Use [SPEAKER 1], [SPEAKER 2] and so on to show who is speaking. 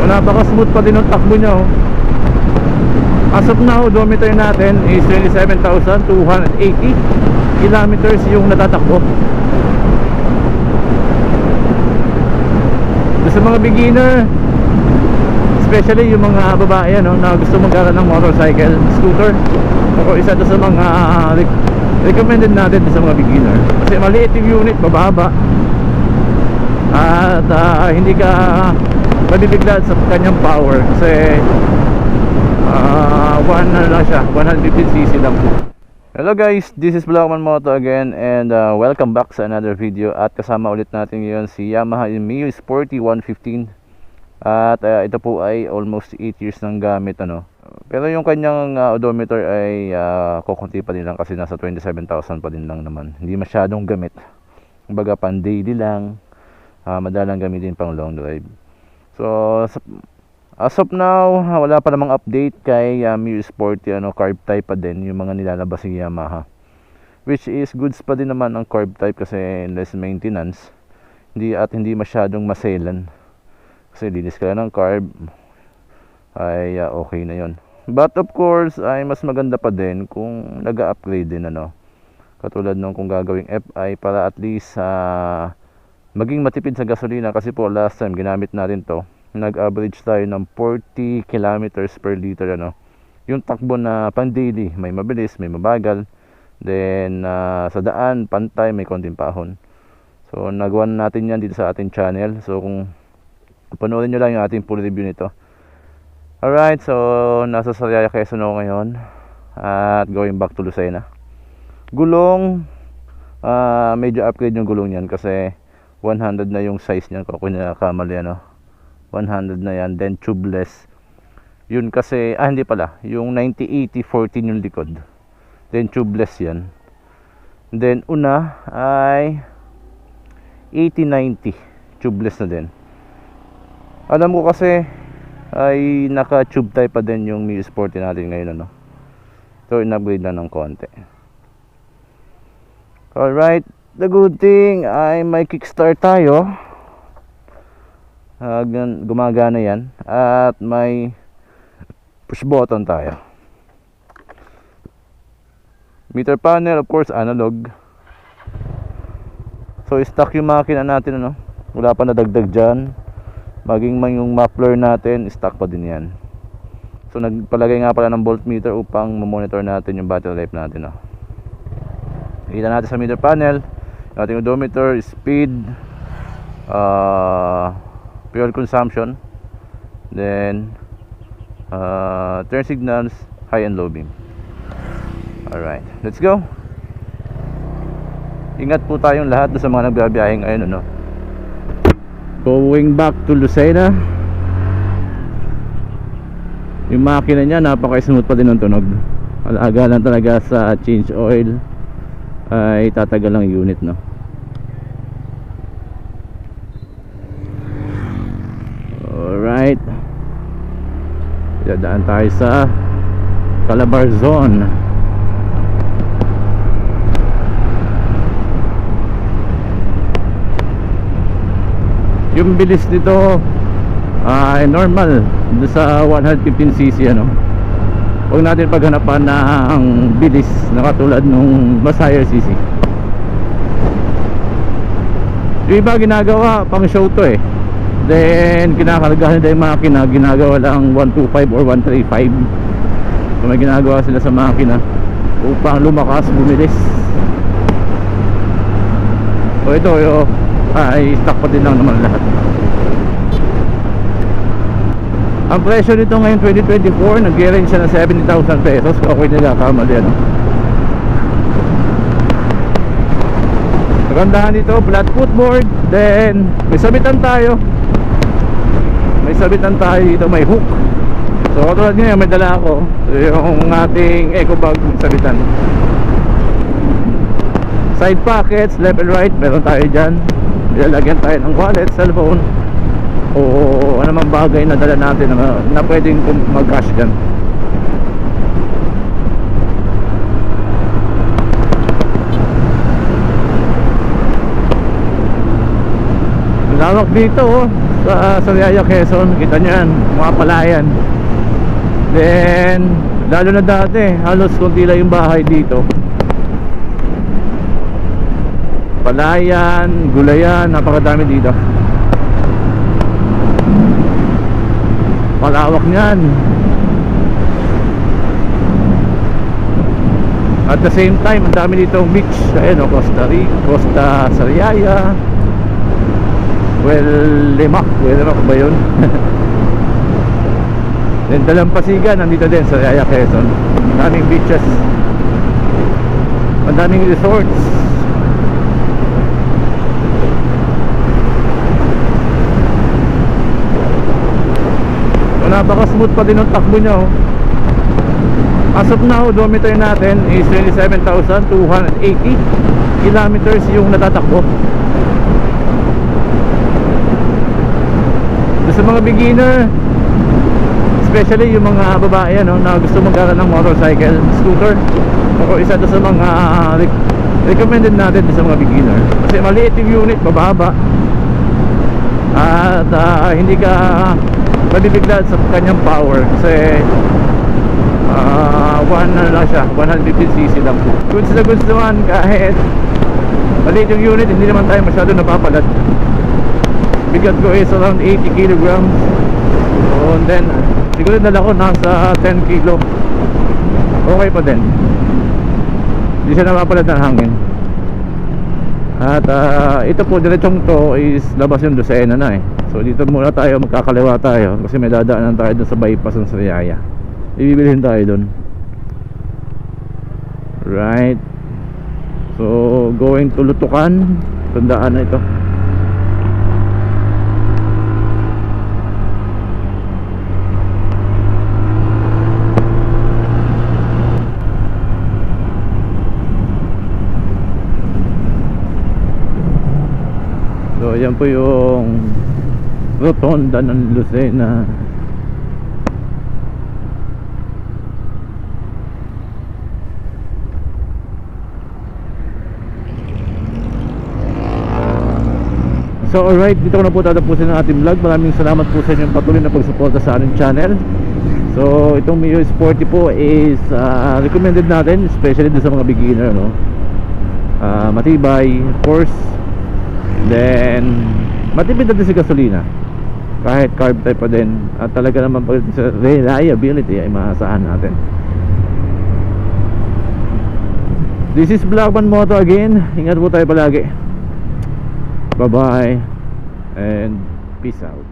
[SPEAKER 1] napaka smooth pa din ng takbo niya oh. As of now, odometer natin is 27,280 kilometers yung natatakbo. Sa mga beginner, especially yung mga babae no, na gusto magkaroon ng motorcycle, scooter, ako isa to sa mga recommended natin sa mga beginner. Kasi maliit yung unit, mababa, at hindi ka mabibigla sa kanyang power. Kasi 150cc lang. Hello guys, this is Vlogman Moto again, and welcome back sa another video. At kasama ulit natin ngayon si Yamaha Mio Sporty 115. At ito po ay almost 8 years ng gamit ano. Pero yung kanyang odometer ay kukunti pa din lang kasi nasa 27,000 pa din lang naman. Hindi masyadong gamit. Kumbaga pan daily lang, madalang gamitin pang long drive. So as of now, wala pa namang update kay Mio Sporty ano, carb type pa din yung mga nilalabas ng Yamaha. Which is goods pa din naman ang carb type kasi less maintenance. Hindi masyadong maselan. Kasi linis ka lang ng carb ay okay na yon. But of course ay mas maganda pa din kung nag-upgrade din ano. Katulad nung kung gagawing FI para at least maging matipid sa gasolina. Kasi po last time ginamit natin to, nag-average tayo ng 40 kilometers per liter ano. Yung takbo na pang daily, may mabilis, may mabagal. Then sa daan, pantay, may konting pahon. So nagawa natin yan dito sa ating channel. So kung panoorin nyo lang yung ating full review nito. Alright, so nasa Sariaya, Quezon ako ngayon. At going back to Lucena. Gulong, medyo upgrade yung gulong yan kasi 100 na yung size niyan kung nakakamali ano. 100 na yan, then tubeless. Yun kasi, hindi pala, yung 90-80-14 yung likod, then tubeless yan. Then una ay 80-90 tubeless na din. Alam ko kasi ay naka tube type pa din yung Mio Sporty natin ngayon ano. So in-upgrade lang ng konti. Alright, the good thing ay may kickstart tayo. Gumagana yan. At may push button tayo. Meter panel, of course, analog. So stock yung makina natin ano. Wala pa nadagdag dyan. Maging man yung muffler natin, stock pa din yan. So nagpalagay nga pala ng voltmeter upang mamonitor natin yung battery life natin. Kita natin sa meter panel yung ating odometer, speed, fuel consumption, then turn signals, high and low beam. Alright, let's go. Ingat po tayong lahat sa mga nagbabiyahe ngayon ano. Going back to Lucena. Yung makina niya napaka-smooth pa din ng tunog. Alaga lang talaga sa change oil ay tatagal lang unit no. Alright, dadaan tayo sa Calabarzon. Yung bilis nito ay normal sa 115cc ano. Huwag natin paghanapan ng bilis na katulad nung mas higher cc. Yung iba ginagawa pang show to eh. Then kinakargahan nila yung makina, ginagawa lang 125 or 135. So may ginagawa sila sa makina upang lumakas, bumilis. So ito ay stock pa din lang naman lahat. Ang presyo nito ngayon 2024, nag-range siya na 70,000 pesos. Okay nila kamali ano. Magandahan dito, flat footboard. Then may sabitan tayo. May sabitan tayo dito, may hook. So katulad ngayon may dala ako yung ating eco bag, may sabitan. Side pockets, left and right, meron tayo dyan. Ilalagyan tayo ng wallet, cellphone, o anumang bagay na dala natin na pwedeng mag-cash dyan. Lawak dito sa Sariaya, Quezon. Kita nyo yan, mga palayan. Then lalo na dati, halos konti lang yung bahay dito. Palayan, gulayan, napakadami dito. Palawak niyan. At the same time, ang dami dito beach. Ayan o, Costa Sariaya, Limac ba yun? Then Dalampasigan, nandito din sa Sariaya, Quezon. Daming beaches, ang daming resorts. So, napaka-smooth pa din ang takbo niya oh. As of now, odometer natin is 27,280 kilometers yung natatakbo. Sa mga beginner, especially yung mga babae na gusto magkaroon ng motorcycle, scooter, o isa to sa mga recommended natin sa mga beginner. Kasi maliit yung unit, mababa, at hindi ka mabibigla sa kanyang power. Kasi 150cc lang po. Goods na goods naman, kahit maliit yung unit, hindi naman tayo masyado napapalat. Bigat ko is around 80 kilograms. So, and then siguro dala ko nasa 10 kilo. Okay pa din, hindi siya napapalat ng hangin. At ito po, diretsong to is labas yung Lucena na eh. So dito muna tayo, magkakaliwa tayo kasi may dadaanan tayo dun sa bypass ng Sariaya. Ibibilhin tayo dun. Right. So going to Lutukan, tandaan na ito. So yan po yung rotonda ng Lucena. So alright, dito ko na po tatapusin ang ating vlog. Maraming salamat po sa inyong patuloy na pagsuporta sa ating channel. So itong Mio Sporty po is recommended natin, especially din sa mga beginner, no? Matibay, of course. Then matipid natin sa gasolina, kahit carb type pa din. At talaga naman pag sa reliability ay maasahan natin. This is Vlogman Moto again. Ingat po tayo palagi. Bye bye and peace out.